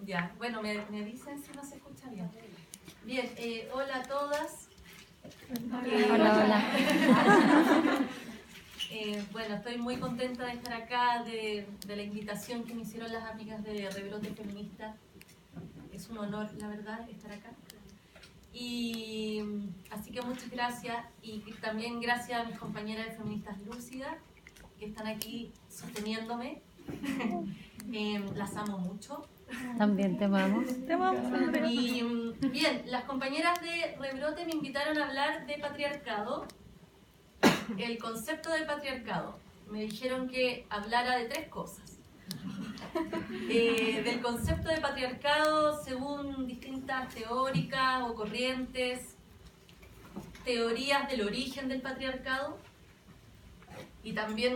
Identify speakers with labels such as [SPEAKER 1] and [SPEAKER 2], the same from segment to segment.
[SPEAKER 1] Ya, bueno, me dicen si no se escucha bien. Bien, hola a todas.
[SPEAKER 2] Hola.
[SPEAKER 1] Bueno, estoy muy contenta de estar acá, de la invitación que me hicieron las amigas de Rebrote Feminista. Es un honor, la verdad, estar acá. Y así que muchas gracias, y también gracias a mis compañeras de Feministas Lúcidas que están aquí sosteniéndome. Las amo mucho.
[SPEAKER 2] También te amamos.
[SPEAKER 3] Te amamos, Andrea.
[SPEAKER 1] Y bien, las compañeras de Rebrote me invitaron a hablar de patriarcado, el concepto del patriarcado. Me dijeron que hablara de tres cosas. Del concepto de patriarcado según distintas teóricas o corrientes, teorías del origen del patriarcado, y también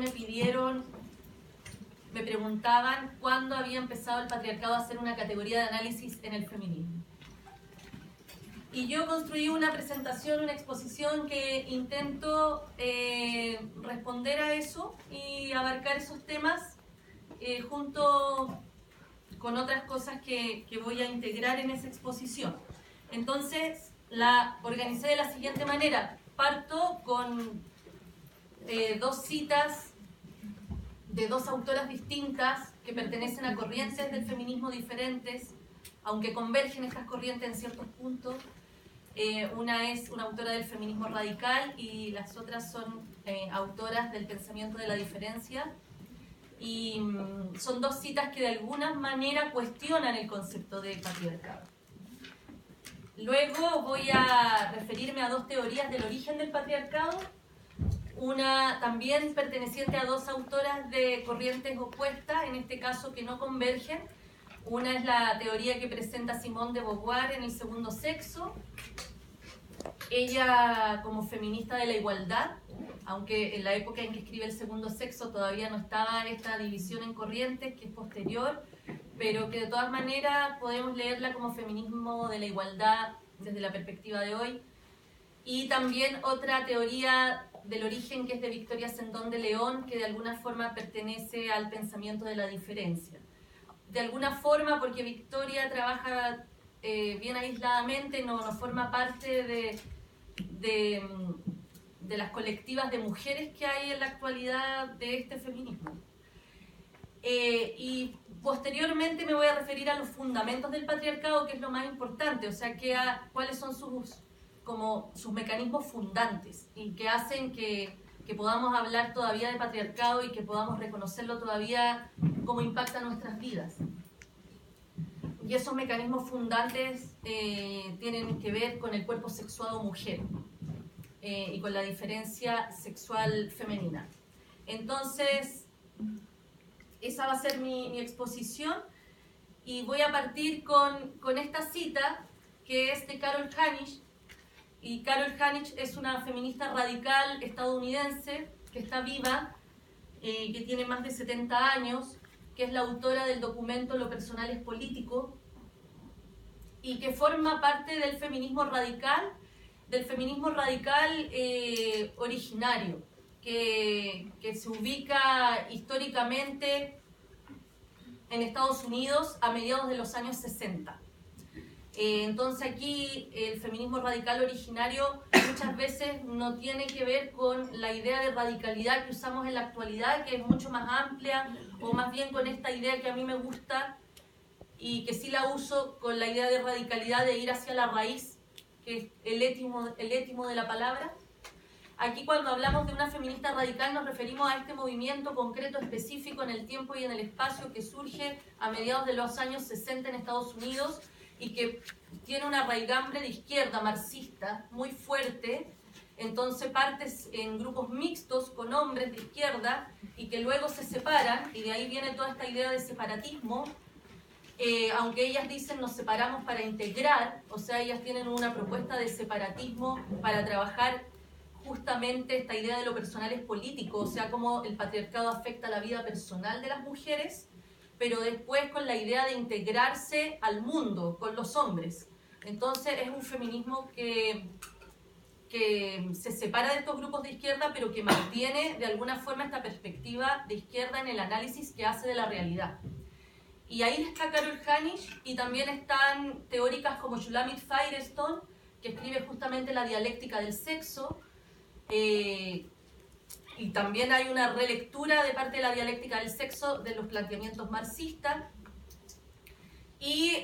[SPEAKER 1] me preguntaban cuándo había empezado el patriarcado a ser una categoría de análisis en el feminismo. Y yo construí una presentación, una exposición que intento responder a eso y abarcar esos temas junto con otras cosas que voy a integrar en esa exposición. Entonces, la organicé de la siguiente manera. Parto con dos citas de dos autoras distintas que pertenecen a corrientes del feminismo diferentes, aunque convergen estas corrientes en ciertos puntos. Una es una autora del feminismo radical y las otras son autoras del pensamiento de la diferencia. Y son dos citas que de alguna manera cuestionan el concepto de patriarcado. Luego voy a referirme a dos teorías del origen del patriarcado, una también perteneciente a dos autoras de corrientes opuestas, en este caso que no convergen. Una es la teoría que presenta Simone de Beauvoir en El segundo sexo, ella como feminista de la igualdad, aunque en la época en que escribe El segundo sexo todavía no estaba esta división en corrientes, que es posterior, pero que de todas maneras podemos leerla como feminismo de la igualdad desde la perspectiva de hoy. Y también otra teoría del origen que es de Victoria Sendón de León, que de alguna forma pertenece al pensamiento de la diferencia. De alguna forma, porque Victoria trabaja bien aisladamente, no forma parte de las colectivas de mujeres que hay en la actualidad de este feminismo. Y posteriormente me voy a referir a los fundamentos del patriarcado, que es lo más importante, o sea, cuáles son sus mecanismos fundantes y que hacen que podamos hablar todavía de patriarcado y que podamos reconocerlo todavía cómo impacta nuestras vidas. Y esos mecanismos fundantes tienen que ver con el cuerpo sexuado mujer y con la diferencia sexual femenina. Entonces, esa va a ser mi exposición y voy a partir con esta cita que es de Carol Hanich. Y Carol Hanich es una feminista radical estadounidense que está viva, que tiene más de 70 años, que es la autora del documento Lo personal es político y que forma parte del feminismo radical originario, que se ubica históricamente en Estados Unidos a mediados de los años 60. Entonces aquí el feminismo radical originario muchas veces no tiene que ver con la idea de radicalidad que usamos en la actualidad, que es mucho más amplia, o más bien con esta idea que a mí me gusta y que sí la uso, con la idea de radicalidad de ir hacia la raíz, que es el étimo de la palabra. Aquí cuando hablamos de una feminista radical nos referimos a este movimiento concreto específico en el tiempo y en el espacio que surge a mediados de los años 60 en Estados Unidos y que tiene una raigambre de izquierda marxista muy fuerte. Entonces partes en grupos mixtos con hombres de izquierda y que luego se separan, y de ahí viene toda esta idea de separatismo, aunque ellas dicen nos separamos para integrar, o sea, ellas tienen una propuesta de separatismo para trabajar justamente esta idea de lo personal es político, o sea, cómo el patriarcado afecta la vida personal de las mujeres, pero después con la idea de integrarse al mundo, con los hombres. Entonces es un feminismo que se separa de estos grupos de izquierda, pero que mantiene de alguna forma esta perspectiva de izquierda en el análisis que hace de la realidad. Y ahí está Carol Hanisch, y también están teóricas como Shulamit Firestone, que escribe justamente la dialéctica del sexo, y también hay una relectura de parte de la dialéctica del sexo de los planteamientos marxistas. Y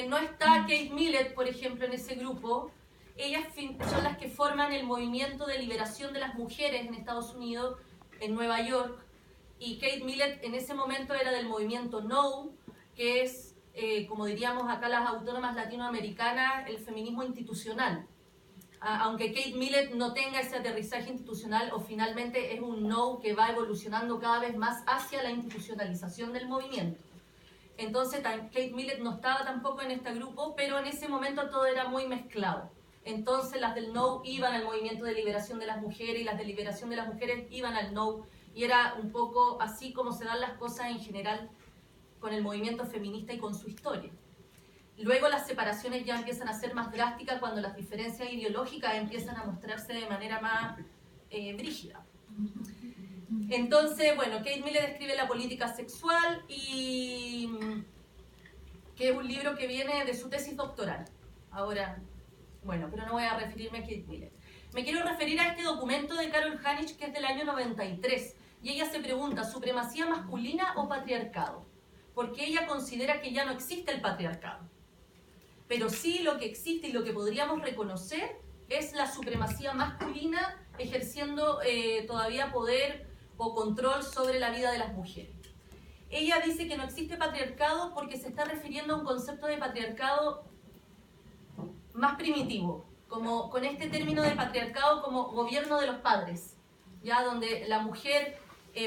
[SPEAKER 1] no está Kate Millett, por ejemplo, en ese grupo. Ellas son las que forman el movimiento de liberación de las mujeres en Estados Unidos, en Nueva York. Y Kate Millett en ese momento era del movimiento No, que es, como diríamos acá las autónomas latinoamericanas, el feminismo institucional. Aunque Kate Millett no tenga ese aterrizaje institucional, o finalmente es un No que va evolucionando cada vez más hacia la institucionalización del movimiento. Entonces Kate Millett no estaba tampoco en este grupo, pero en ese momento todo era muy mezclado. Entonces las del No iban al movimiento de liberación de las mujeres, y las de liberación de las mujeres iban al No, y era un poco así como se dan las cosas en general con el movimiento feminista y con su historia. Luego las separaciones ya empiezan a ser más drásticas cuando las diferencias ideológicas empiezan a mostrarse de manera más brígida. Entonces, bueno, Kate Millett describe la política sexual, y que es un libro que viene de su tesis doctoral. Ahora, bueno, pero no voy a referirme a Kate Millett. Me quiero referir a este documento de Carol Hanisch, que es del año 93, y ella se pregunta, ¿supremacía masculina o patriarcado? Porque ella considera que ya no existe el patriarcado. Pero sí lo que existe y lo que podríamos reconocer es la supremacía masculina ejerciendo todavía poder o control sobre la vida de las mujeres. Ella dice que no existe patriarcado porque se está refiriendo a un concepto de patriarcado más primitivo, como con este término de patriarcado como gobierno de los padres, ya donde la mujer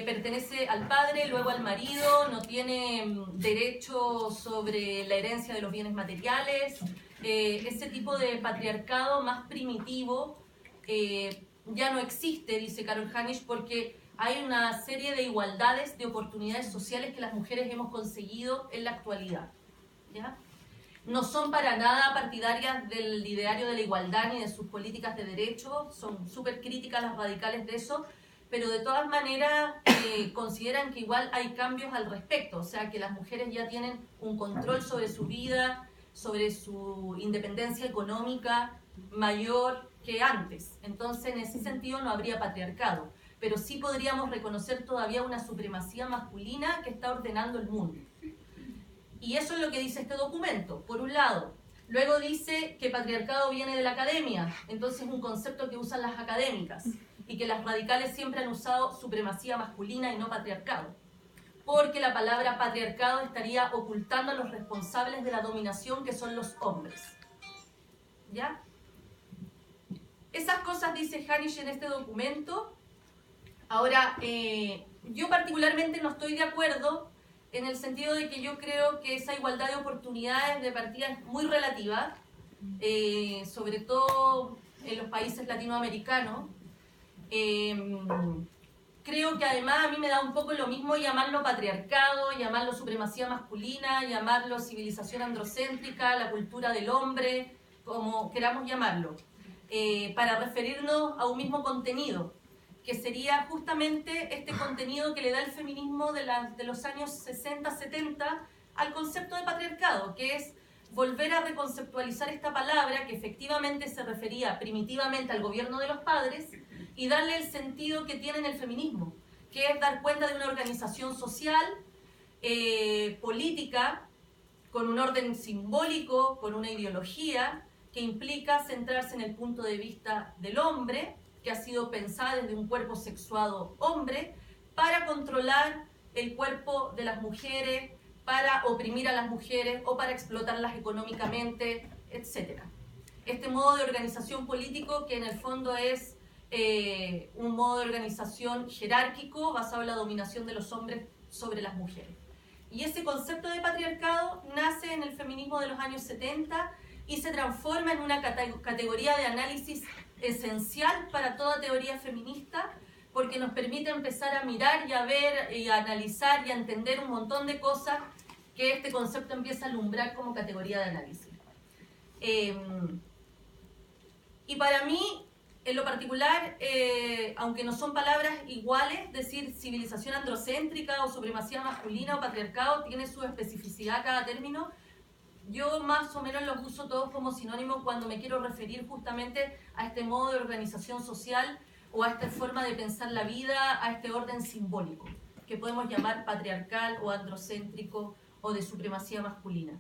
[SPEAKER 1] pertenece al padre, luego al marido, no tiene derecho sobre la herencia de los bienes materiales. Ese tipo de patriarcado más primitivo ya no existe, dice Carol Hanisch, porque hay una serie de igualdades, de oportunidades sociales que las mujeres hemos conseguido en la actualidad, ¿ya? No son para nada partidarias del ideario de la igualdad ni de sus políticas de derechos, son súper críticas las radicales de eso, pero de todas maneras consideran que igual hay cambios al respecto, o sea que las mujeres ya tienen un control sobre su vida, sobre su independencia económica mayor que antes. Entonces en ese sentido no habría patriarcado, pero sí podríamos reconocer todavía una supremacía masculina que está ordenando el mundo. Y eso es lo que dice este documento, por un lado. Luego dice que patriarcado viene de la academia, entonces es un concepto que usan las académicas, y que las radicales siempre han usado supremacía masculina y no patriarcado, porque la palabra patriarcado estaría ocultando a los responsables de la dominación, que son los hombres. ¿Ya? Esas cosas dice Hanisch en este documento. Ahora, yo particularmente no estoy de acuerdo, en el sentido de que yo creo que esa igualdad de oportunidades de partida es muy relativa, sobre todo en los países latinoamericanos. Creo que además a mí me da un poco lo mismo llamarlo patriarcado, llamarlo supremacía masculina, llamarlo civilización androcéntrica, la cultura del hombre, como queramos llamarlo, para referirnos a un mismo contenido, que sería justamente este contenido que le da el feminismo de los años 60, 70 al concepto de patriarcado, que es volver a reconceptualizar esta palabra que efectivamente se refería primitivamente al gobierno de los padres, y darle el sentido que tiene en el feminismo, que es dar cuenta de una organización social, política, con un orden simbólico, con una ideología, que implica centrarse en el punto de vista del hombre, que ha sido pensada desde un cuerpo sexuado hombre, para controlar el cuerpo de las mujeres, para oprimir a las mujeres o para explotarlas económicamente, etc. Este modo de organización político, que en el fondo es un modo de organización jerárquico basado en la dominación de los hombres sobre las mujeres. Y ese concepto de patriarcado nace en el feminismo de los años 70 y se transforma en una categoría de análisis esencial para toda teoría feminista, porque nos permite empezar a mirar y a ver y a analizar y a entender un montón de cosas que este concepto empieza a alumbrar como categoría de análisis. Y para mí, En lo particular, aunque no son palabras iguales, decir civilización androcéntrica o supremacía masculina o patriarcado tiene su especificidad cada término. Yo más o menos los uso todos como sinónimos cuando me quiero referir justamente a este modo de organización social o a esta forma de pensar la vida, a este orden simbólico, que podemos llamar patriarcal o androcéntrico o de supremacía masculina.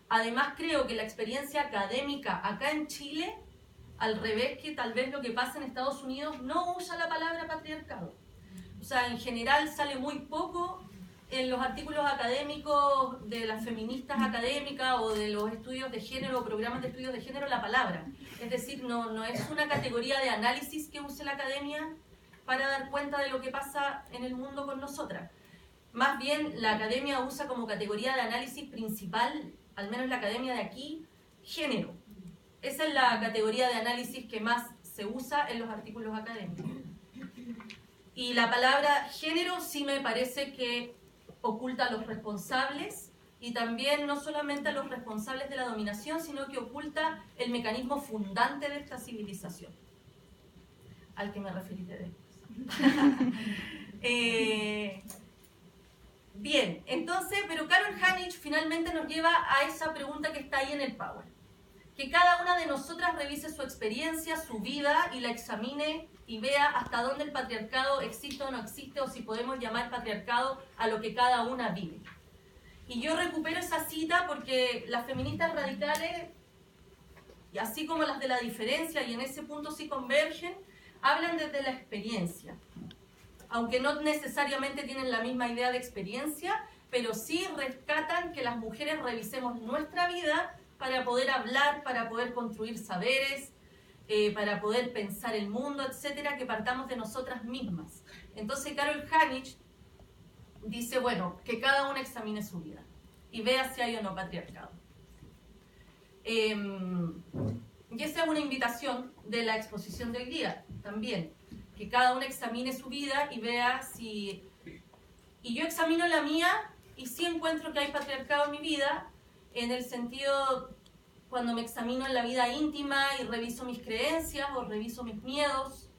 [SPEAKER 1] Además, creo que la experiencia académica acá en Chile, al revés que tal vez lo que pasa en Estados Unidos, no usa la palabra patriarcado. O sea, en general sale muy poco en los artículos académicos de las feministas académicas o de los estudios de género o programas de estudios de género la palabra. Es decir, no es una categoría de análisis que use la academia para dar cuenta de lo que pasa en el mundo con nosotras. Más bien, la academia usa como categoría de análisis principal, al menos la academia de aquí, género. Esa es la categoría de análisis que más se usa en los artículos académicos. Y la palabra género sí me parece que oculta a los responsables y también no solamente a los responsables de la dominación, sino que oculta el mecanismo fundante de esta civilización, al que me referiré después. Bien, entonces, pero Carol Hanich finalmente nos lleva a esa pregunta que está ahí en el Power. Que cada una de nosotras revise su experiencia, su vida y la examine y vea hasta dónde el patriarcado existe o no existe, o si podemos llamar patriarcado a lo que cada una vive. Y yo recupero esa cita porque las feministas radicales, y así como las de la diferencia, y en ese punto sí convergen, hablan desde la experiencia. Aunque no necesariamente tienen la misma idea de experiencia, pero sí rescatan que las mujeres revisemos nuestra vida para poder hablar, para poder construir saberes, para poder pensar el mundo, etcétera, que partamos de nosotras mismas. Entonces Carol Hanich dice, bueno, que cada una examine su vida y vea si hay o no patriarcado. Y esa es una invitación de la exposición del día también, que cada una examine su vida y vea si... Y yo examino la mía y sí encuentro que hay patriarcado en mi vida, en el sentido cuando me examino en la vida íntima y reviso mis creencias o reviso mis miedos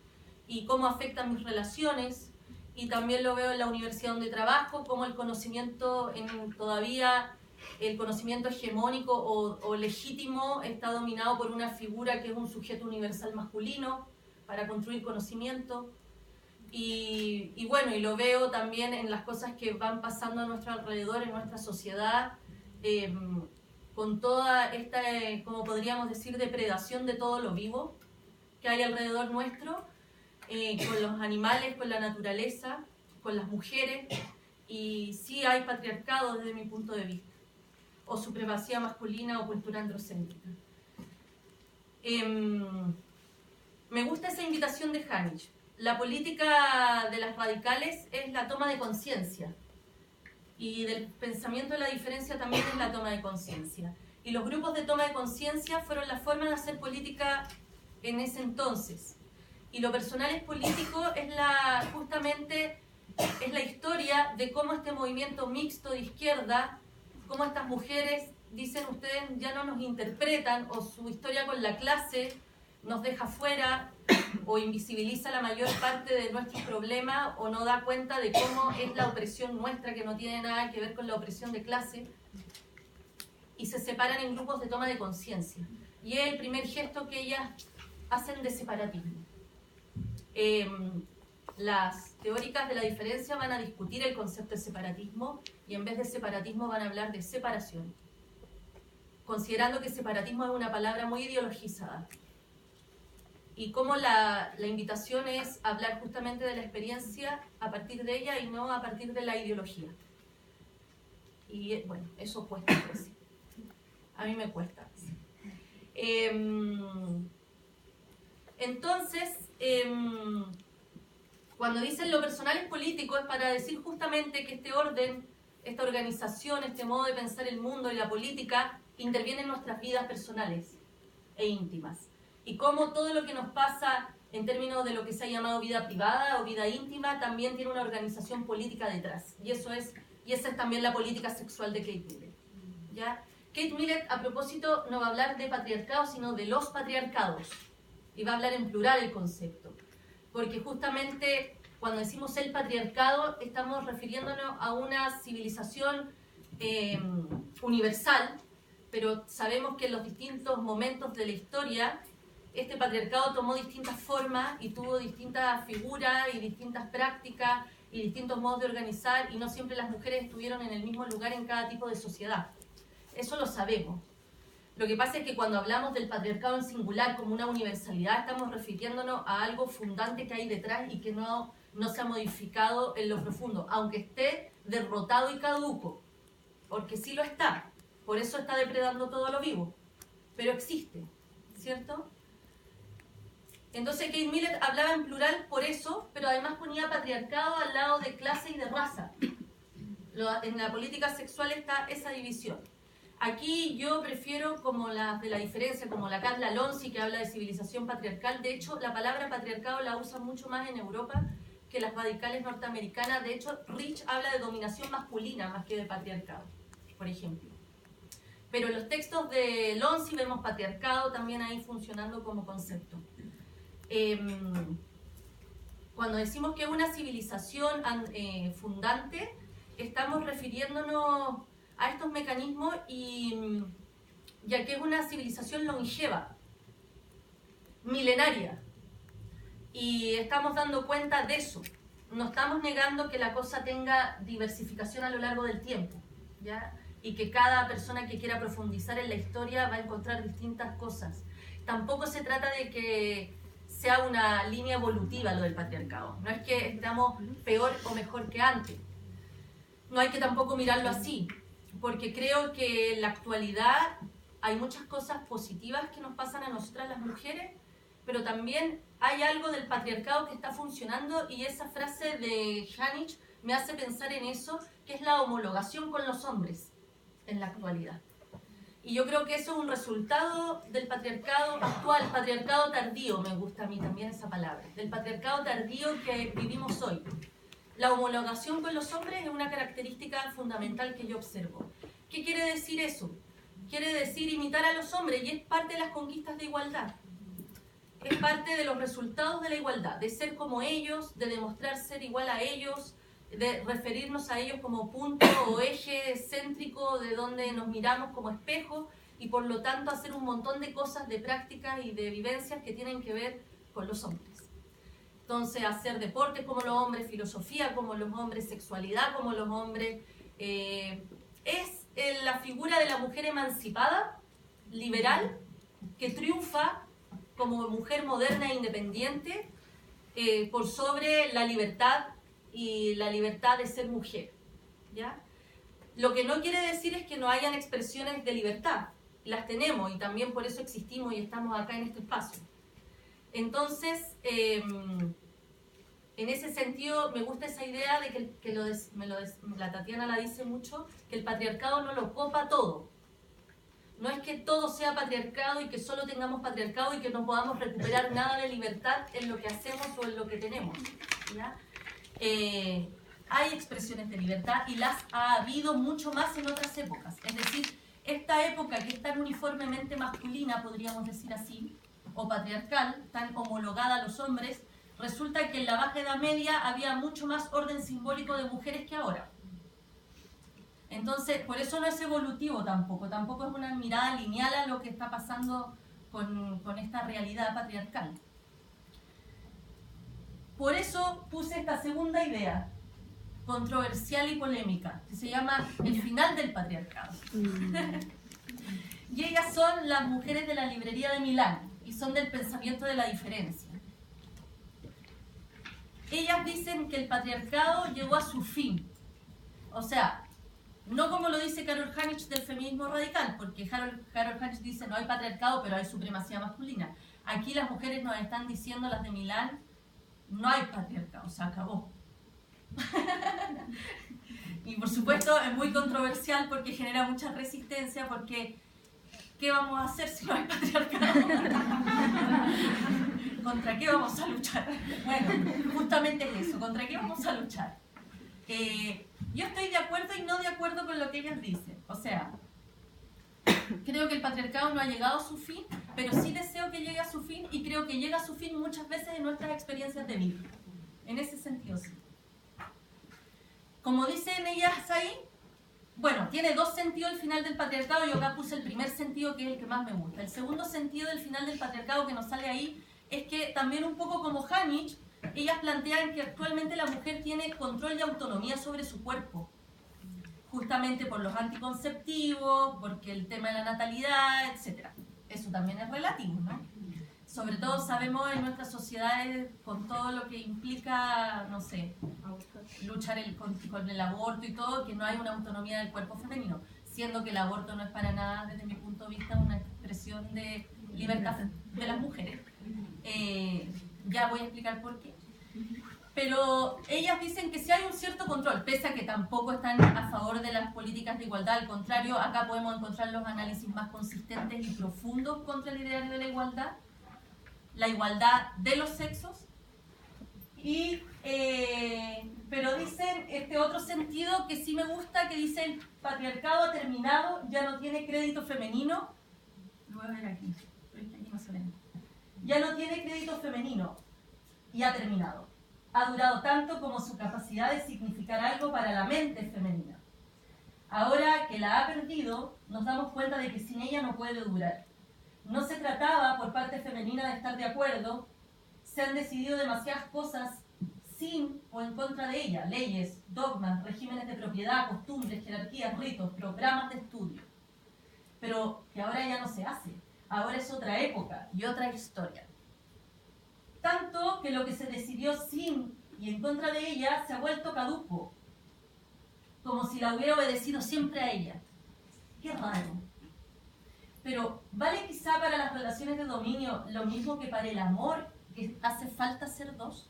[SPEAKER 1] y cómo afectan mis relaciones, y también lo veo en la universidad donde trabajo, cómo el conocimiento, todavía el conocimiento hegemónico o legítimo está dominado por una figura que es un sujeto universal masculino para construir conocimiento. Y bueno, y lo veo también en las cosas que van pasando a nuestro alrededor, en nuestra sociedad, con toda esta, como podríamos decir, depredación de todo lo vivo que hay alrededor nuestro, con los animales, con la naturaleza, con las mujeres, y sí hay patriarcado desde mi punto de vista, o supremacía masculina o cultura androcéntrica. Me gusta esa invitación de Hanich. La política de las radicales es la toma de conciencia, y del pensamiento de la diferencia también es la toma de conciencia. Y los grupos de toma de conciencia fueron la forma de hacer política en ese entonces. Y lo personal es político, justamente es la historia de cómo este movimiento mixto de izquierda, cómo estas mujeres, dicen ustedes, ya no nos interpretan, o su historia con la clase nos deja fuera o invisibiliza la mayor parte de nuestros problemas, o no da cuenta de cómo es la opresión nuestra, que no tiene nada que ver con la opresión de clase, y se separan en grupos de toma de conciencia. Y es el primer gesto que ellas hacen de separatismo. Las teóricas de la diferencia van a discutir el concepto de separatismo, y en vez de separatismo van a hablar de separación, considerando que separatismo es una palabra muy ideologizada. Y cómo la invitación es hablar justamente de la experiencia a partir de ella y no a partir de la ideología. Y bueno, eso cuesta, pues. A mí me cuesta. Entonces, cuando dicen lo personal es político, es para decir justamente que este orden, esta organización, este modo de pensar el mundo y la política interviene en nuestras vidas personales e íntimas. Y cómo todo lo que nos pasa en términos de lo que se ha llamado vida privada o vida íntima también tiene una organización política detrás. Y esa es también la política sexual de Kate Millett. ¿Ya? Kate Millett, a propósito, no va a hablar de patriarcado, sino de los patriarcados. y va a hablar en plural el concepto, porque justamente cuando decimos el patriarcado estamos refiriéndonos a una civilización universal, pero sabemos que en los distintos momentos de la historia este patriarcado tomó distintas formas y tuvo distintas figuras y distintas prácticas y distintos modos de organizar, y no siempre las mujeres estuvieron en el mismo lugar en cada tipo de sociedad. Eso lo sabemos. Lo que pasa es que cuando hablamos del patriarcado en singular como una universalidad, estamos refiriéndonos a algo fundante que hay detrás y que no se ha modificado en lo profundo, aunque esté derrotado y caduco, porque sí lo está, por eso está depredando todo lo vivo, pero existe, ¿cierto? Entonces Kate Millett hablaba en plural por eso, pero además ponía patriarcado al lado de clase y de raza. En la política sexual está esa división. Aquí yo prefiero como las de la diferencia, como la Carla Lonzi, que habla de civilización patriarcal. De hecho, la palabra patriarcado la usan mucho más en Europa que las radicales norteamericanas. De hecho, Rich habla de dominación masculina más que de patriarcado, por ejemplo. Pero en los textos de Lonzi vemos patriarcado también ahí funcionando como concepto. Cuando decimos que es una civilización fundante, estamos refiriéndonos a estos mecanismos y a que es una civilización longeva, milenaria, y estamos dando cuenta de eso. No estamos negando que la cosa tenga diversificación a lo largo del tiempo, ¿ya? Y que cada persona que quiera profundizar en la historia va a encontrar distintas cosas. Tampoco se trata de que sea una línea evolutiva lo del patriarcado. No es que estamos peor o mejor que antes. No hay que tampoco mirarlo así, porque creo que en la actualidad hay muchas cosas positivas que nos pasan a nosotras las mujeres, pero también hay algo del patriarcado que está funcionando, y esa frase de Hanich me hace pensar en eso, que es la homologación con los hombres en la actualidad. Y yo creo que eso es un resultado del patriarcado actual, patriarcado tardío, me gusta a mí también esa palabra, del patriarcado tardío que vivimos hoy. La homologación con los hombres es una característica fundamental que yo observo. ¿Qué quiere decir eso? Quiere decir imitar a los hombres, y es parte de las conquistas de igualdad. Es parte de los resultados de la igualdad, de ser como ellos, de demostrar ser igual a ellos, de referirnos a ellos como punto o eje céntrico de donde nos miramos como espejo, y por lo tanto hacer un montón de cosas, de prácticas y de vivencias que tienen que ver con los hombres. Entonces, hacer deportes como los hombres, filosofía como los hombres, sexualidad como los hombres, es la figura de la mujer emancipada, liberal, que triunfa como mujer moderna e independiente por sobre la libertad y la libertad de ser mujer, ¿ya? Lo que no quiere decir es que no hayan expresiones de libertad, las tenemos, y también por eso existimos y estamos acá en este espacio. Entonces, en ese sentido me gusta esa idea de que la Tatiana la dice mucho, que el patriarcado no lo copa todo. No es que todo sea patriarcado y que solo tengamos patriarcado y que no podamos recuperar nada de libertad en lo que hacemos o en lo que tenemos, ¿ya? Hay expresiones de libertad, y las ha habido mucho más en otras épocas. Es decir, esta época que es tan uniformemente masculina, podríamos decir así, o patriarcal, tan homologada a los hombres, resulta que en la Baja Edad Media había mucho más orden simbólico de mujeres que ahora. Entonces, por eso no es evolutivo tampoco es una mirada lineal a lo que está pasando con esta realidad patriarcal. Por eso puse esta segunda idea, controversial y polémica, que se llama el final del patriarcado. Y ellas son las mujeres de la librería de Milán, y son del pensamiento de la diferencia. Ellas dicen que el patriarcado llegó a su fin. O sea, no como lo dice Carol Hanich del feminismo radical, porque Carol Hanich dice no hay patriarcado, pero hay supremacía masculina. Aquí las mujeres nos están diciendo, las de Milán, no hay patriarcado, se acabó. Y por supuesto es muy controversial porque genera mucha resistencia, porque ¿qué vamos a hacer si no hay patriarcado? ¿Contra qué vamos a luchar? Bueno, justamente es eso, ¿contra qué vamos a luchar? Yo estoy de acuerdo y no de acuerdo con lo que ellas dicen. O sea, creo que el patriarcado no ha llegado a su fin, pero sí deseo que llegue a su fin y creo que llega a su fin muchas veces en nuestras experiencias de vida. En ese sentido, sí. Como dicen ellas ahí, bueno, tiene dos sentidos el final del patriarcado. Yo acá puse el primer sentido, que es el que más me gusta. El segundo sentido del final del patriarcado que nos sale ahí es que también un poco como Hanich, ellas plantean que actualmente la mujer tiene control y autonomía sobre su cuerpo, justamente por los anticonceptivos, porque el tema de la natalidad, etc. Eso también es relativo, ¿no? Sobre todo sabemos en nuestras sociedades con todo lo que implica, no sé, luchar con el aborto y todo, que no hay una autonomía del cuerpo femenino, siendo que el aborto no es para nada, desde mi punto de vista, una expresión de libertad de las mujeres. Ya voy a explicar por qué. Pero ellas dicen que sí hay un cierto control, pese a que tampoco están a favor de las políticas de igualdad. Al contrario, acá podemos encontrar los análisis más consistentes y profundos contra el ideario de la igualdad de los sexos. Pero dicen este otro sentido que sí me gusta, que dice: el patriarcado ha terminado, ya no tiene crédito femenino. Lo voy a ver aquí, pero aquí no se ve. Ya no tiene crédito femenino y ha terminado. Ha durado tanto como su capacidad de significar algo para la mente femenina. Ahora que la ha perdido, nos damos cuenta de que sin ella no puede durar. No se trataba por parte femenina de estar de acuerdo. Se han decidido demasiadas cosas sin o en contra de ella: leyes, dogmas, regímenes de propiedad, costumbres, jerarquías, ritos, programas de estudio. Pero que ahora ya no se hace. Ahora es otra época y otra historia. Tanto que lo que se decidió sin y en contra de ella se ha vuelto caduco, como si la hubiera obedecido siempre a ella. Qué raro. Pero ¿vale quizá para las relaciones de dominio lo mismo que para el amor, que hace falta ser dos?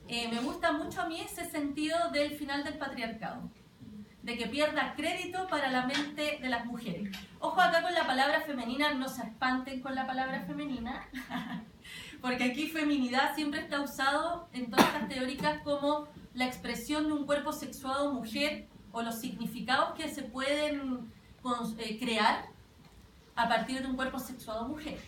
[SPEAKER 1] Me gusta mucho a mí ese sentido del final del patriarcado, de que pierda crédito para la mente de las mujeres. Ojo acá con la palabra femenina, no se espanten con la palabra femenina, porque aquí feminidad siempre está usado en todas las teóricas como la expresión de un cuerpo sexuado mujer, o los significados que se pueden crear a partir de un cuerpo sexuado mujer.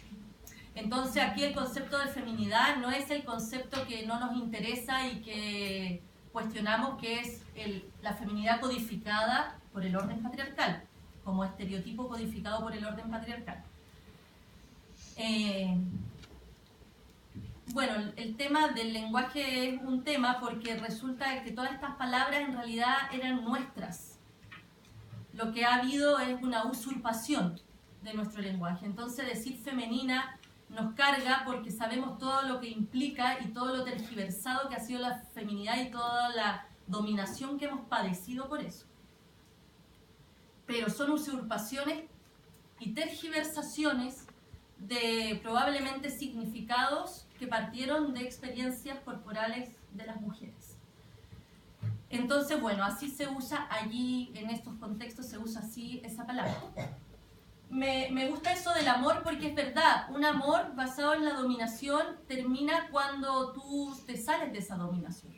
[SPEAKER 1] Entonces aquí el concepto de feminidad no es el concepto que no nos interesa y que cuestionamos, que es la feminidad codificada por el orden patriarcal, como estereotipo codificado por el orden patriarcal. Bueno, el tema del lenguaje es un tema porque resulta que todas estas palabras en realidad eran nuestras. Lo que ha habido es una usurpación de nuestro lenguaje. Entonces decir femenina nos carga porque sabemos todo lo que implica y todo lo tergiversado que ha sido la feminidad y toda la dominación que hemos padecido por eso. Pero son usurpaciones y tergiversaciones de probablemente significados que partieron de experiencias corporales de las mujeres. Entonces, bueno, así se usa allí, en estos contextos se usa así esa palabra. Me gusta eso del amor porque es verdad, un amor basado en la dominación termina cuando tú te sales de esa dominación.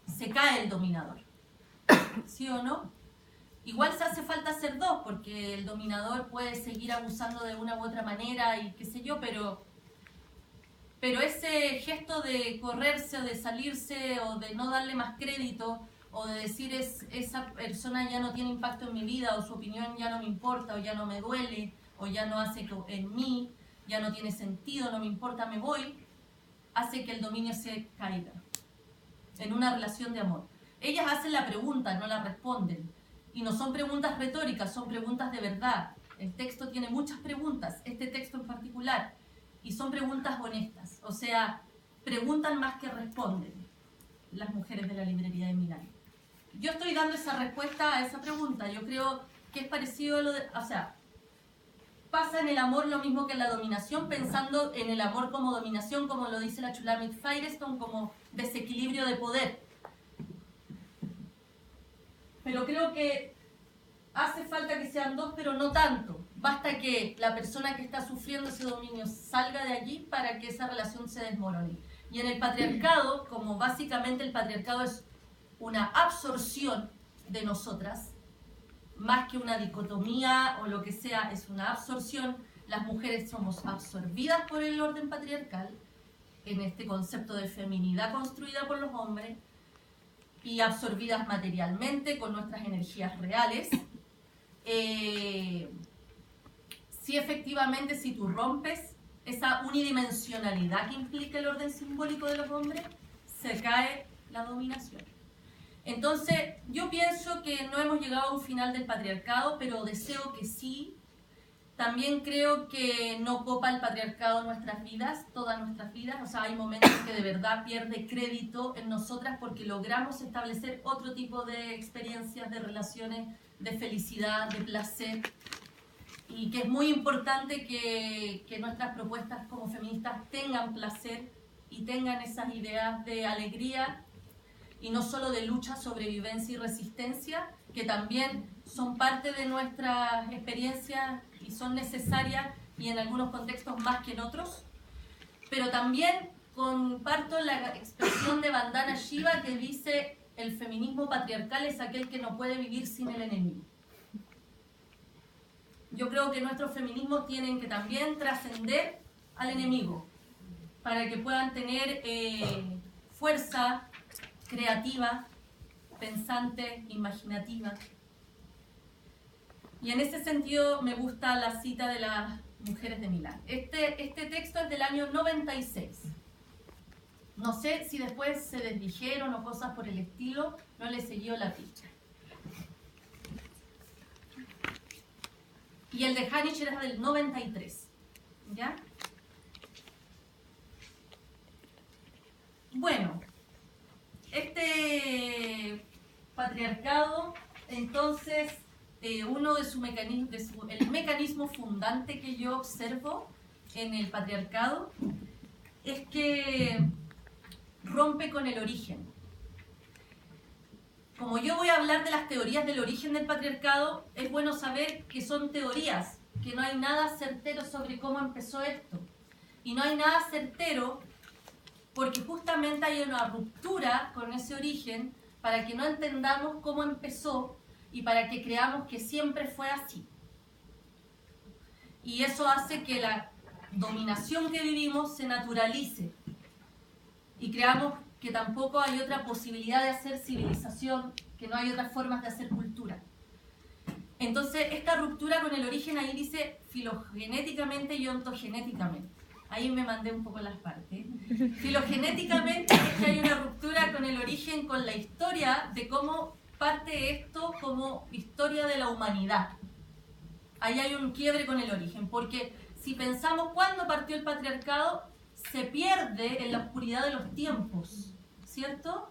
[SPEAKER 1] Se cae el dominador. ¿Sí o no? Igual se hace falta ser dos, porque el dominador puede seguir abusando de una u otra manera y qué sé yo, pero ese gesto de correrse o de salirse o de no darle más crédito o de decir esa persona ya no tiene impacto en mi vida, o su opinión ya no me importa, o ya no me duele, o ya no hace en mí, ya no tiene sentido, no me importa, me voy, hace que el dominio se caiga en una relación de amor. Ellas hacen la pregunta, no la responden. Y no son preguntas retóricas, son preguntas de verdad. El texto tiene muchas preguntas, este texto en particular, y son preguntas honestas. O sea, preguntan más que responden las mujeres de la librería de Milán. Yo estoy dando esa respuesta a esa pregunta. Yo creo que es parecido a lo de... O sea, pasa en el amor lo mismo que en la dominación, pensando en el amor como dominación, como lo dice la Shulamit Firestone, como desequilibrio de poder. Pero creo que hace falta que sean dos, pero no tanto. Basta que la persona que está sufriendo ese dominio salga de allí para que esa relación se desmorone. Y en el patriarcado, como básicamente el patriarcado es una absorción de nosotras, más que una dicotomía o lo que sea, es una absorción. Las mujeres somos absorbidas por el orden patriarcal, en este concepto de feminidad construida por los hombres, y absorbidas materialmente con nuestras energías reales. Sí, efectivamente, si tú rompes esa unidimensionalidad que implica el orden simbólico de los hombres, se cae la dominación. Entonces, yo pienso que no hemos llegado a un final del patriarcado, pero deseo que sí. También creo que no copa el patriarcado nuestras vidas, todas nuestras vidas. O sea, hay momentos que de verdad pierde crédito en nosotras porque logramos establecer otro tipo de experiencias, de relaciones, de felicidad, de placer. Y que es muy importante que nuestras propuestas como feministas tengan placer y tengan esas ideas de alegría y no solo de lucha, sobrevivencia y resistencia, que también son parte de nuestras experiencias y son necesarias y en algunos contextos más que en otros. Pero también comparto la expresión de Vandana Shiva que dice: el feminismo patriarcal es aquel que no puede vivir sin el enemigo. Yo creo que nuestros feminismos tienen que también trascender al enemigo para que puedan tener fuerza creativa, pensante, imaginativa. Y en ese sentido me gusta la cita de las mujeres de Milán. Este texto es del año 96. No sé si después se desdijeron o cosas por el estilo, no le siguió la pista. Y el de Hanisch era del 93. ¿Ya? Bueno, este patriarcado, entonces, uno de sus mecanismos, el mecanismo fundante que yo observo en el patriarcado es que rompe con el origen. Como yo voy a hablar de las teorías del origen del patriarcado, es bueno saber que son teorías, que no hay nada certero sobre cómo empezó esto. Y no hay nada certero porque justamente hay una ruptura con ese origen para que no entendamos cómo empezó y para que creamos que siempre fue así. Y eso hace que la dominación que vivimos se naturalice y creamos que tampoco hay otra posibilidad de hacer civilización, que no hay otras formas de hacer cultura. Entonces, esta ruptura con el origen ahí dice filogenéticamente y ontogenéticamente. Ahí me mandé un poco las partes. Filogenéticamente es que hay una ruptura con el origen, con la historia de cómo parte esto como historia de la humanidad. Ahí hay un quiebre con el origen, porque si pensamos cuándo partió el patriarcado, se pierde en la oscuridad de los tiempos, ¿cierto?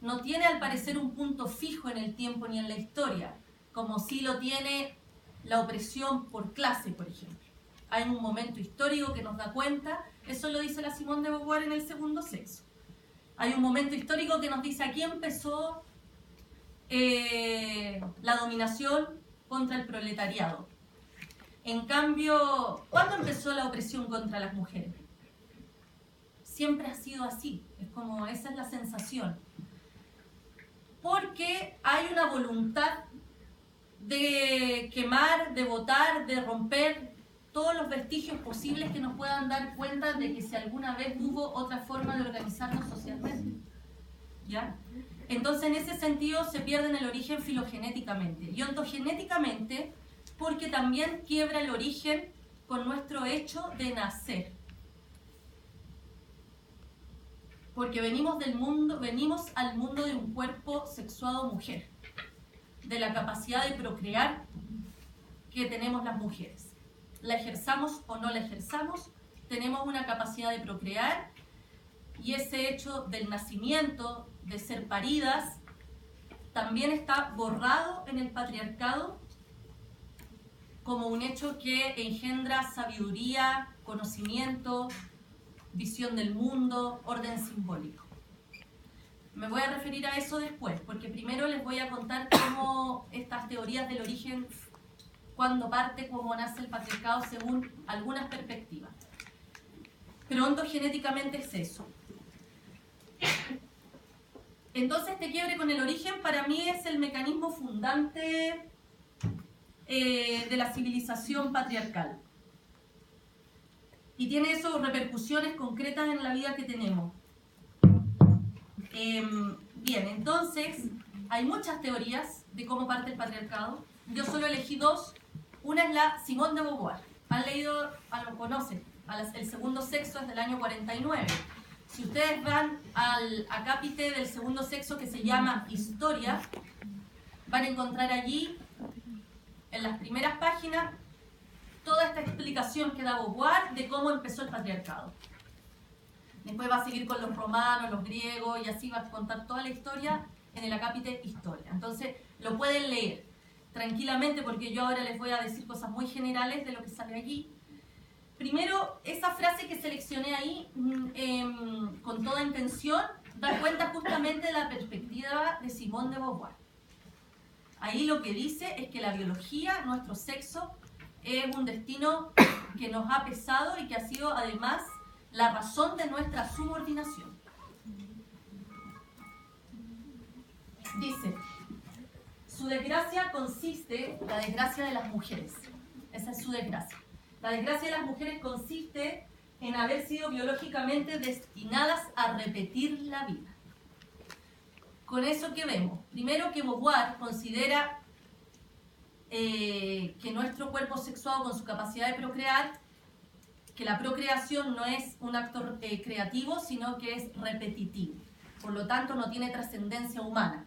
[SPEAKER 1] No tiene al parecer un punto fijo en el tiempo ni en la historia, como sí lo tiene la opresión por clase, por ejemplo. Hay un momento histórico que nos da cuenta, eso lo dice la Simone de Beauvoir en El segundo sexo. Hay un momento histórico que nos dice aquí empezó la dominación contra el proletariado. En cambio, ¿cuándo empezó la opresión contra las mujeres? Siempre ha sido así, es como esa es la sensación. Porque hay una voluntad de quemar, de botar, de romper todos los vestigios posibles que nos puedan dar cuenta de que si alguna vez hubo otra forma de organizarnos socialmente. ¿Ya? Entonces, en ese sentido, se pierde en el origen filogenéticamente. Y ontogenéticamente, porque también quiebra el origen con nuestro hecho de nacer. Porque venimos al mundo de un cuerpo sexuado mujer, de la capacidad de procrear que tenemos las mujeres. La ejerzamos o no la ejerzamos, tenemos una capacidad de procrear y ese hecho del nacimiento, de ser paridas, también está borrado en el patriarcado como un hecho que engendra sabiduría, conocimiento, visión del mundo, orden simbólico. Me voy a referir a eso después, porque primero les voy a contar cómo estas teorías del origen, cuándo parte, cómo nace el patriarcado según algunas perspectivas. Pero ontogenéticamente es eso. Entonces, este quiebre con el origen para mí es el mecanismo fundante de la civilización patriarcal. Y tiene eso repercusiones concretas en la vida que tenemos. Bien, entonces, hay muchas teorías de cómo parte el patriarcado. Yo solo elegí dos. Una es la Simone de Beauvoir. Han leído, lo conocen, El segundo sexo es del año 49. Si ustedes van al acápite del segundo sexo que se llama Historia, van a encontrar allí, en las primeras páginas, toda esta explicación que da Beauvoir de cómo empezó el patriarcado. Después va a seguir con los romanos, los griegos, y así va a contar toda la historia en el acápite Historia. Entonces, lo pueden leer tranquilamente, porque yo ahora les voy a decir cosas muy generales de lo que sale allí. Primero, esa frase que seleccioné ahí, con toda intención, da cuenta justamente de la perspectiva de Simone de Beauvoir. Ahí lo que dice es que la biología, nuestro sexo, es un destino que nos ha pesado y que ha sido además la razón de nuestra subordinación. Dice, su desgracia consiste, la desgracia de las mujeres, esa es su desgracia. La desgracia de las mujeres consiste en haber sido biológicamente destinadas a repetir la vida. Con eso, ¿qué vemos? Primero, que Beauvoir considera que nuestro cuerpo sexuado, con su capacidad de procrear, que la procreación no es un acto creativo, sino que es repetitivo. Por lo tanto, no tiene trascendencia humana.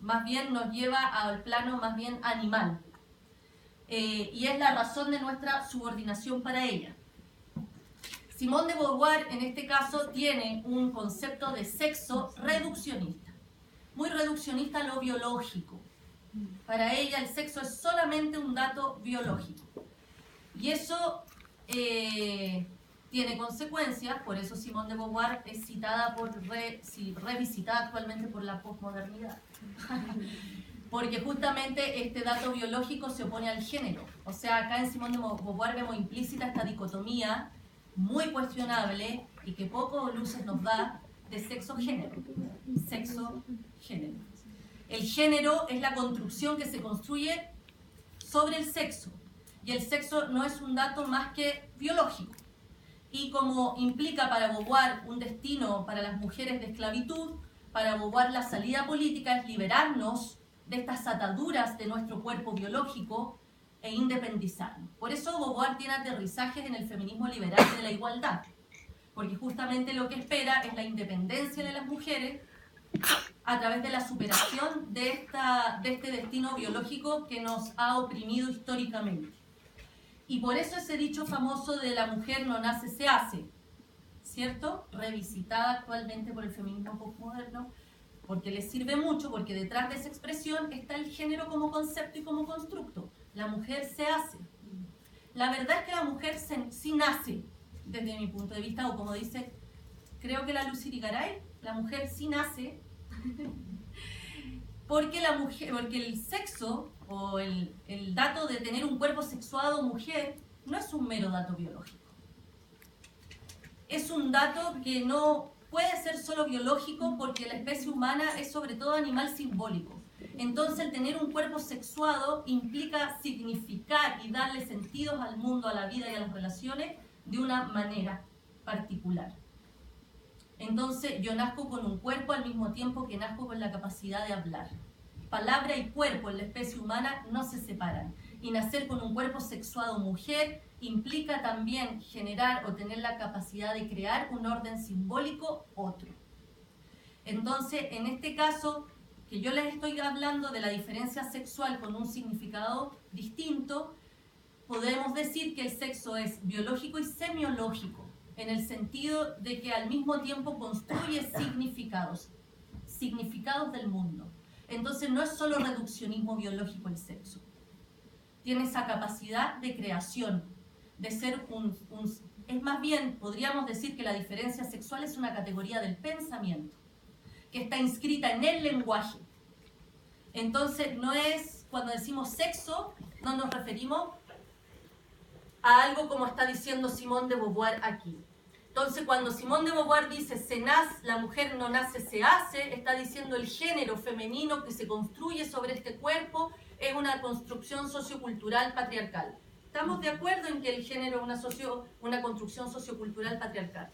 [SPEAKER 1] Más bien nos lleva al plano más bien animal. Y es la razón de nuestra subordinación para ella. Simone de Beauvoir, en este caso, tiene un concepto de sexo reduccionista. Muy reduccionista a lo biológico. Para ella el sexo es solamente un dato biológico. Y eso tiene consecuencias, por eso Simone de Beauvoir es citada revisitada actualmente por la posmodernidad. Porque justamente este dato biológico se opone al género. O sea, acá en Simone de Beauvoir vemos implícita esta dicotomía muy cuestionable y que poco luces nos da de sexo-género. Sexo-género. El género es la construcción que se construye sobre el sexo. Y el sexo no es un dato más que biológico. Y como implica para Beauvoir un destino para las mujeres de esclavitud, para Beauvoir la salida política es liberarnos de estas ataduras de nuestro cuerpo biológico e independizarnos. Por eso Beauvoir tiene aterrizajes en el feminismo liberal de la igualdad, porque justamente lo que espera es la independencia de las mujeres a través de la superación de este destino biológico que nos ha oprimido históricamente. Y por eso ese dicho famoso de la mujer no nace, se hace, ¿cierto? Revisitada actualmente por el feminismo postmoderno, porque les sirve mucho, porque detrás de esa expresión está el género como concepto y como constructo. La mujer se hace. La verdad es que la mujer sí nace, desde mi punto de vista, o como dice, creo que la Lucy Irigaray, la mujer sí nace, porque el sexo o el dato de tener un cuerpo sexuado mujer no es un mero dato biológico. Es un dato que no puede ser solo biológico, porque la especie humana es sobre todo animal simbólico. Entonces el tener un cuerpo sexuado implica significar y darle sentidos al mundo, a la vida y a las relaciones de una manera particular. Entonces yo nazco con un cuerpo al mismo tiempo que nazco con la capacidad de hablar. Palabra y cuerpo en la especie humana no se separan. Y nacer con un cuerpo sexuado mujer implica también generar o tener la capacidad de crear un orden simbólico otro. Entonces, en este caso, que yo les estoy hablando de la diferencia sexual con un significado distinto, podemos decir que el sexo es biológico y semiológico, en el sentido de que al mismo tiempo construye significados del mundo. Entonces no es solo reduccionismo biológico el sexo. Tiene esa capacidad de creación, de ser es más bien, podríamos decir que la diferencia sexual es una categoría del pensamiento, que está inscrita en el lenguaje. Entonces no es, cuando decimos sexo, no nos referimos a algo como está diciendo Simone de Beauvoir aquí. Entonces, cuando Simone de Beauvoir dice la mujer no nace, se hace, está diciendo el género femenino que se construye sobre este cuerpo es es una construcción sociocultural patriarcal. Estamos de acuerdo en que el género es una construcción sociocultural patriarcal,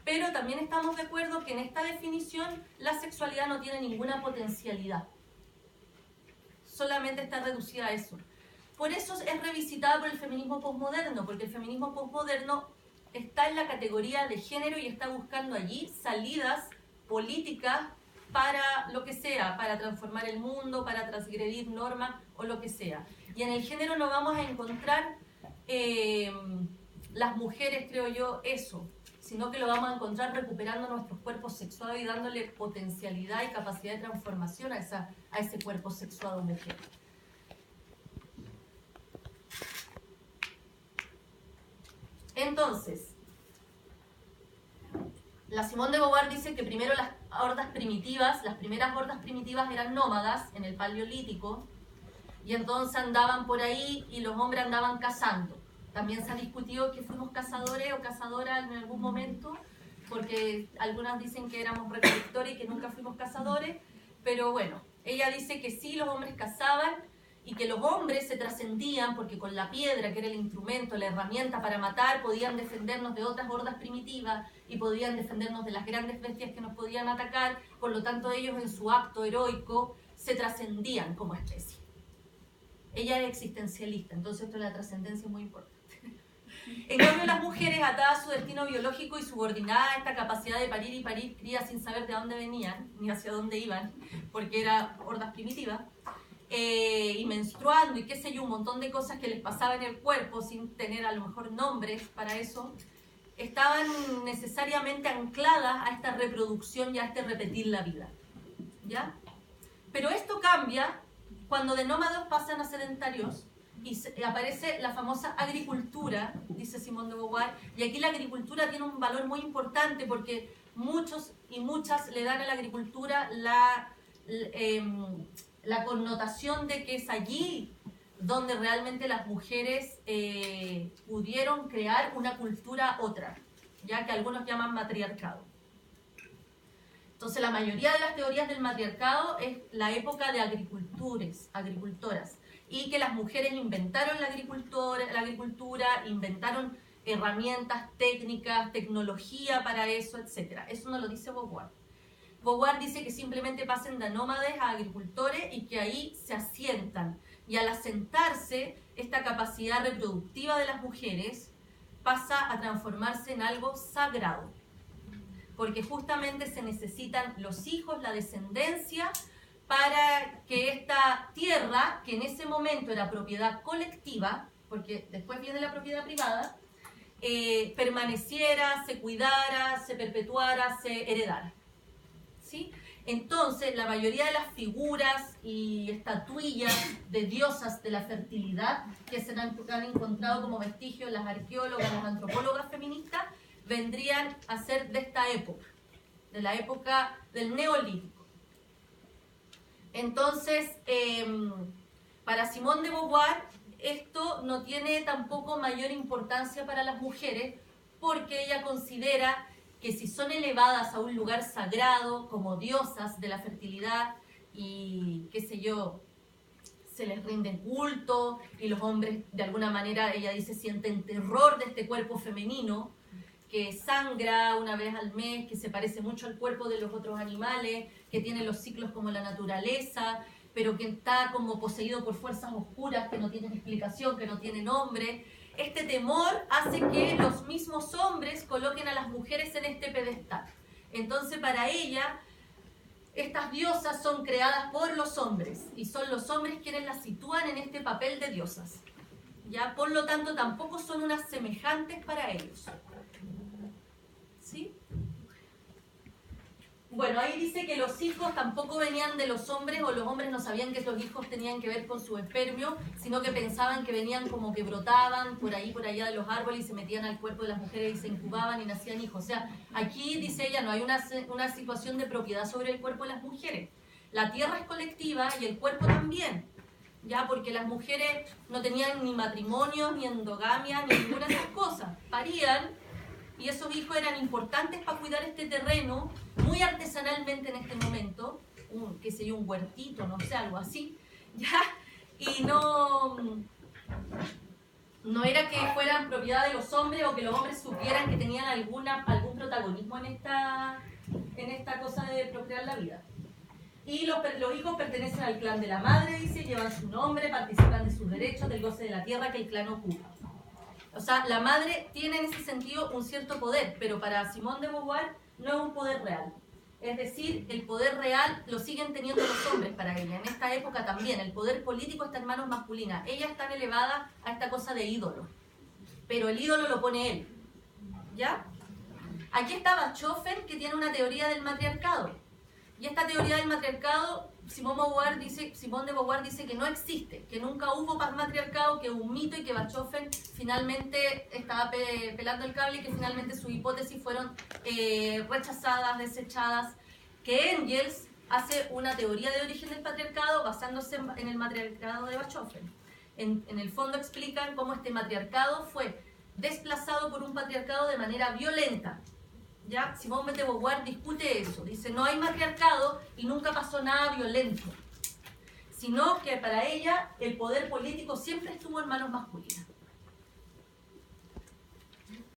[SPEAKER 1] pero también estamos de acuerdo que en esta definición la sexualidad no tiene ninguna potencialidad, solamente está reducida a eso. Por eso es revisitada por el feminismo posmoderno, porque el feminismo posmoderno está en la categoría de género y está buscando allí salidas políticas para lo que sea, para transformar el mundo, para transgredir normas o lo que sea. Y en el género no vamos a encontrar las mujeres, creo yo, eso, sino que lo vamos a encontrar recuperando nuestros cuerpos sexuados y dándole potencialidad y capacidad de transformación a ese cuerpo sexuado mujer. Entonces, la Simone de Beauvoir dice que primero las primeras hordas primitivas eran nómadas en el Paleolítico, y entonces andaban por ahí y los hombres andaban cazando. También se ha discutido que fuimos cazadores o cazadoras en algún momento, porque algunas dicen que éramos recolectores y que nunca fuimos cazadores, pero bueno, ella dice que sí, los hombres cazaban y que los hombres se trascendían porque con la piedra, que era el instrumento, la herramienta para matar, podían defendernos de otras hordas primitivas y podían defendernos de las grandes bestias que nos podían atacar. Por lo tanto, ellos en su acto heroico se trascendían como especie. Ella es existencialista, entonces esto de la trascendencia es muy importante. En cambio, las mujeres, atadas a su destino biológico y subordinadas a esta capacidad de parir y parir crías sin saber de dónde venían ni hacia dónde iban, porque eran hordas primitivas, y menstruando y qué sé yo, un montón de cosas que les pasaba en el cuerpo sin tener a lo mejor nombres para eso, estaban necesariamente ancladas a esta reproducción y a este repetir la vida, ¿ya? Pero esto cambia cuando de nómadas pasan a sedentarios y aparece la famosa agricultura, dice Simone de Beauvoir, y aquí la agricultura tiene un valor muy importante porque muchos y muchas le dan a la agricultura la connotación de que es allí donde realmente las mujeres pudieron crear una cultura otra, ya que algunos llaman matriarcado. Entonces la mayoría de las teorías del matriarcado es la época de agricultoras, y que las mujeres inventaron la agricultura, inventaron herramientas, técnicas, tecnología para eso, etc. Eso no lo dice Beauvoir. Beauvoir dice que simplemente pasen de nómades a agricultores y que ahí se asientan. Y al asentarse, esta capacidad reproductiva de las mujeres pasa a transformarse en algo sagrado. Porque justamente se necesitan los hijos, la descendencia, para que esta tierra, que en ese momento era propiedad colectiva, porque después viene la propiedad privada, permaneciera, se cuidara, se perpetuara, se heredara. ¿Sí? Entonces, la mayoría de las figuras y estatuillas de diosas de la fertilidad que se han encontrado como vestigios las arqueólogas, las antropólogas feministas, vendrían a ser de esta época, de la época del Neolítico. Entonces, para Simone de Beauvoir, esto no tiene tampoco mayor importancia para las mujeres, porque ella considera que si son elevadas a un lugar sagrado, como diosas de la fertilidad, y qué sé yo, se les rinde culto, y los hombres, de alguna manera, ella dice, sienten terror de este cuerpo femenino, que sangra una vez al mes, que se parece mucho al cuerpo de los otros animales, que tiene los ciclos como la naturaleza, pero que está como poseído por fuerzas oscuras que no tienen explicación, que no tienen nombre. Este temor hace que los mismos hombres coloquen a las mujeres en este pedestal. Entonces, para ella, estas diosas son creadas por los hombres, y son los hombres quienes las sitúan en este papel de diosas. ¿Ya? Por lo tanto, tampoco son unas semejantes para ellos. ¿Sí? Bueno, ahí dice que los hijos tampoco venían de los hombres, o los hombres no sabían que estos hijos tenían que ver con su espermio, sino que pensaban que venían como que brotaban por ahí, por allá de los árboles, y se metían al cuerpo de las mujeres y se incubaban y nacían hijos. O sea, aquí, dice ella, no hay una situación de propiedad sobre el cuerpo de las mujeres. La tierra es colectiva y el cuerpo también, ya, porque las mujeres no tenían ni matrimonio, ni endogamia, ni ninguna de esas cosas. Parían, y esos hijos eran importantes para cuidar este terreno, muy artesanalmente en este momento, un huertito, no sé, algo así, ¿ya? y no era que fueran propiedad de los hombres o que los hombres supieran que tenían algún protagonismo en esta cosa de procrear la vida. Y los hijos pertenecen al clan de la madre, dice, llevan su nombre, participan de sus derechos, del goce de la tierra que el clan ocupa. O sea, la madre tiene en ese sentido un cierto poder, pero para Simone de Beauvoir no es un poder real. Es decir, el poder real lo siguen teniendo los hombres para ella. En esta época también, el poder político está en manos masculinas. Ella está elevada a esta cosa de ídolo, pero el ídolo lo pone él. ¿Ya? Aquí está Bachofen, que tiene una teoría del matriarcado. Y esta teoría del matriarcado, Simone de Beauvoir dice que no existe, que nunca hubo matriarcado, que es un mito y que Bachofen finalmente estaba pelando el cable y que finalmente sus hipótesis fueron rechazadas, desechadas, que Engels hace una teoría de origen del patriarcado basándose en el matriarcado de Bachofen. En el fondo explican cómo este matriarcado fue desplazado por un patriarcado de manera violenta. ¿Ya? Simone de Beauvoir discute eso, dice no hay matriarcado y nunca pasó nada violento, sino que para ella el poder político siempre estuvo en manos masculinas.